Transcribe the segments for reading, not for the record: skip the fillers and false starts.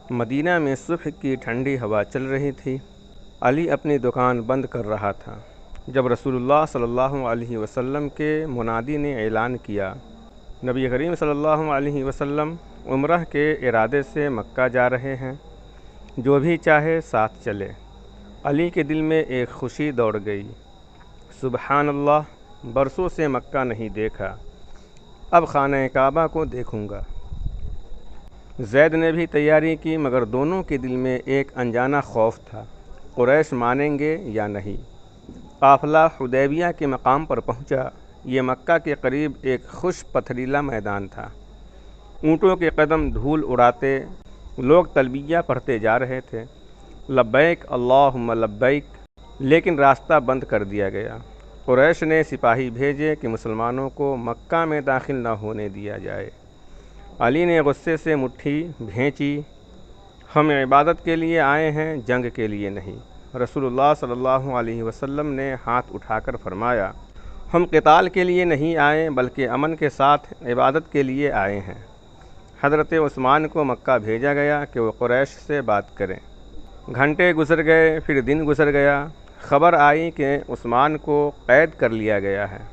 مدینہ میں صبح کی ٹھنڈی ہوا چل رہی تھی۔ علی اپنی دکان بند کر رہا تھا جب رسول اللہ صلی اللہ علیہ وسلم کے منادی نے اعلان کیا، نبی کریم صلی اللہ علیہ وسلم عمرہ کے ارادے سے مکہ جا رہے ہیں، جو بھی چاہے ساتھ چلے۔ علی کے دل میں ایک خوشی دوڑ گئی، سبحان اللہ، برسوں سے مکہ نہیں دیکھا، اب خانہ کعبہ کو دیکھوں گا۔ زید نے بھی تیاری کی، مگر دونوں کے دل میں ایک انجانا خوف تھا، قریش مانیں گے یا نہیں۔ قافلہ حدیبیہ کے مقام پر پہنچا۔ یہ مکہ کے قریب ایک خشک پتھریلا میدان تھا۔ اونٹوں کے قدم دھول اڑاتے، لوگ تلبیہ پڑھتے جا رہے تھے، لبیک اللہم لبیک، لیکن راستہ بند کر دیا گیا۔ قریش نے سپاہی بھیجے کہ مسلمانوں کو مکہ میں داخل نہ ہونے دیا جائے۔ علی نے غصے سے مٹھی بھینچی، ہم عبادت کے لیے آئے ہیں، جنگ کے لیے نہیں۔ رسول اللہ صلی اللہ علیہ وسلم نے ہاتھ اٹھا کر فرمایا، ہم قتال کے لیے نہیں آئے بلکہ امن کے ساتھ عبادت کے لیے آئے ہیں۔ حضرت عثمان کو مکہ بھیجا گیا کہ وہ قریش سے بات کریں۔ گھنٹے گزر گئے، پھر دن گزر گیا، خبر آئی کہ عثمان کو قید کر لیا گیا ہے۔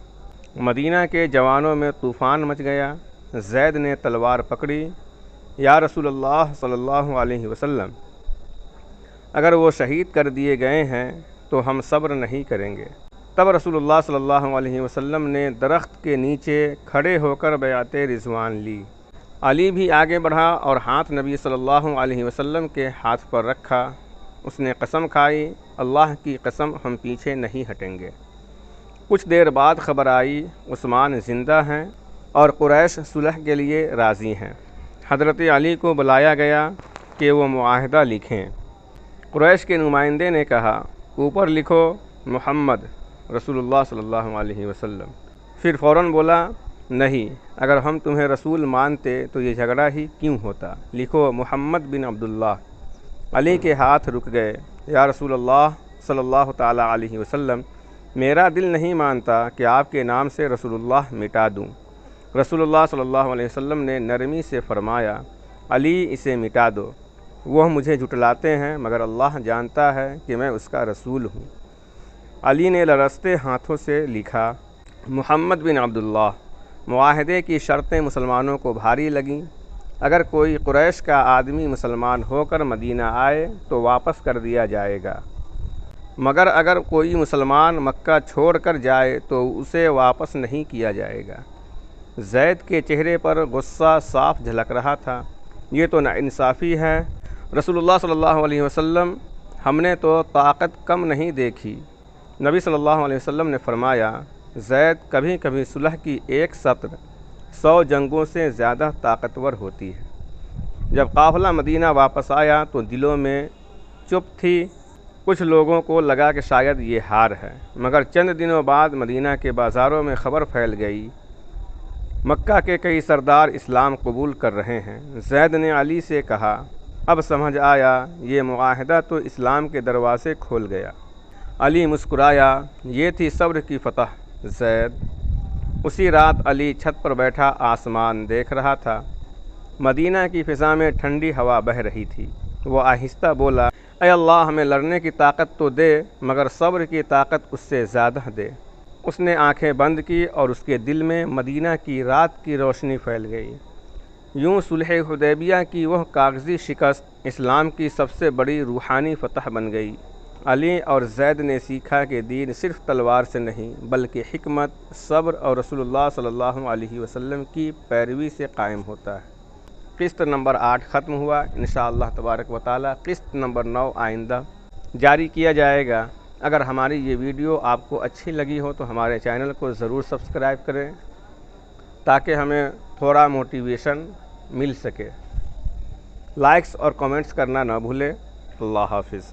مدینہ کے جوانوں میں طوفان مچ گیا۔ زید نے تلوار پکڑی، یا رسول اللہ صلی اللہ علیہ وسلم، اگر وہ شہید کر دیے گئے ہیں تو ہم صبر نہیں کریں گے۔ تب رسول اللہ صلی اللہ علیہ وسلم نے درخت کے نیچے کھڑے ہو کر بیعت رضوان لی۔ علی بھی آگے بڑھا اور ہاتھ نبی صلی اللہ علیہ وسلم کے ہاتھ پر رکھا۔ اس نے قسم کھائی، اللہ کی قسم ہم پیچھے نہیں ہٹیں گے۔ کچھ دیر بعد خبر آئی، عثمان زندہ ہیں اور قریش صلح کے لیے راضی ہیں۔ حضرت علی کو بلایا گیا کہ وہ معاہدہ لکھیں۔ قریش کے نمائندے نے کہا، اوپر لکھو محمد رسول اللہ صلی اللہ علیہ وسلم۔ پھر فوراً بولا، نہیں، اگر ہم تمہیں رسول مانتے تو یہ جھگڑا ہی کیوں ہوتا، لکھو محمد بن عبداللہ۔ علی کے ہاتھ رک گئے، یا رسول اللہ صلی اللہ تعالیٰ علیہ وسلم، میرا دل نہیں مانتا کہ آپ کے نام سے رسول اللہ مٹا دوں۔ رسول اللہ صلی اللہ علیہ وسلم نے نرمی سے فرمایا، علی اسے مٹا دو، وہ مجھے جھٹلاتے ہیں مگر اللہ جانتا ہے کہ میں اس کا رسول ہوں۔ علی نے لرزتے ہاتھوں سے لکھا، محمد بن عبداللہ۔ معاہدے کی شرطیں مسلمانوں کو بھاری لگیں۔ اگر کوئی قریش کا آدمی مسلمان ہو کر مدینہ آئے تو واپس کر دیا جائے گا، مگر اگر کوئی مسلمان مکہ چھوڑ کر جائے تو اسے واپس نہیں کیا جائے گا۔ زید کے چہرے پر غصہ صاف جھلک رہا تھا، یہ تو ناانصافی ہے۔ رسول اللہ صلی اللہ علیہ وسلم، ہم نے تو طاقت کم نہیں دیکھی۔ نبی صلی اللہ علیہ وسلم نے فرمایا، زید کبھی کبھی صلح کی ایک سطر 100 جنگوں سے زیادہ طاقتور ہوتی ہے۔ جب قافلہ مدینہ واپس آیا تو دلوں میں چپ تھی، کچھ لوگوں کو لگا کہ شاید یہ ہار ہے، مگر چند دنوں بعد مدینہ کے بازاروں میں خبر پھیل گئی، مکہ کے کئی سردار اسلام قبول کر رہے ہیں۔ زید نے علی سے کہا، اب سمجھ آیا، یہ معاہدہ تو اسلام کے دروازے کھول گیا۔ علی مسکرایا، یہ تھی صبر کی فتح زید۔ اسی رات علی چھت پر بیٹھا آسمان دیکھ رہا تھا۔ مدینہ کی فضا میں ٹھنڈی ہوا بہہ رہی تھی۔ وہ آہستہ بولا، اے اللہ، ہمیں لڑنے کی طاقت تو دے مگر صبر کی طاقت اس سے زیادہ دے۔ اس نے آنکھیں بند کی اور اس کے دل میں مدینہ کی رات کی روشنی پھیل گئی۔ یوں صلح حدیبیہ کی وہ کاغذی شکست اسلام کی سب سے بڑی روحانی فتح بن گئی۔ علی اور زید نے سیکھا کہ دین صرف تلوار سے نہیں بلکہ حکمت، صبر اور رسول اللہ صلی اللہ علیہ وسلم کی پیروی سے قائم ہوتا ہے۔ قسط نمبر 8 ختم ہوا۔ انشاءاللہ تبارک و تعالی قسط نمبر 9 آئندہ جاری کیا جائے گا۔ اگر ہماری یہ ویڈیو آپ کو اچھی لگی ہو تو ہمارے چینل کو ضرور سبسکرائب کریں تاکہ ہمیں تھوڑا موٹیویشن مل سکے۔ لائکس اور کمنٹس کرنا نہ بھولیں۔ اللہ حافظ۔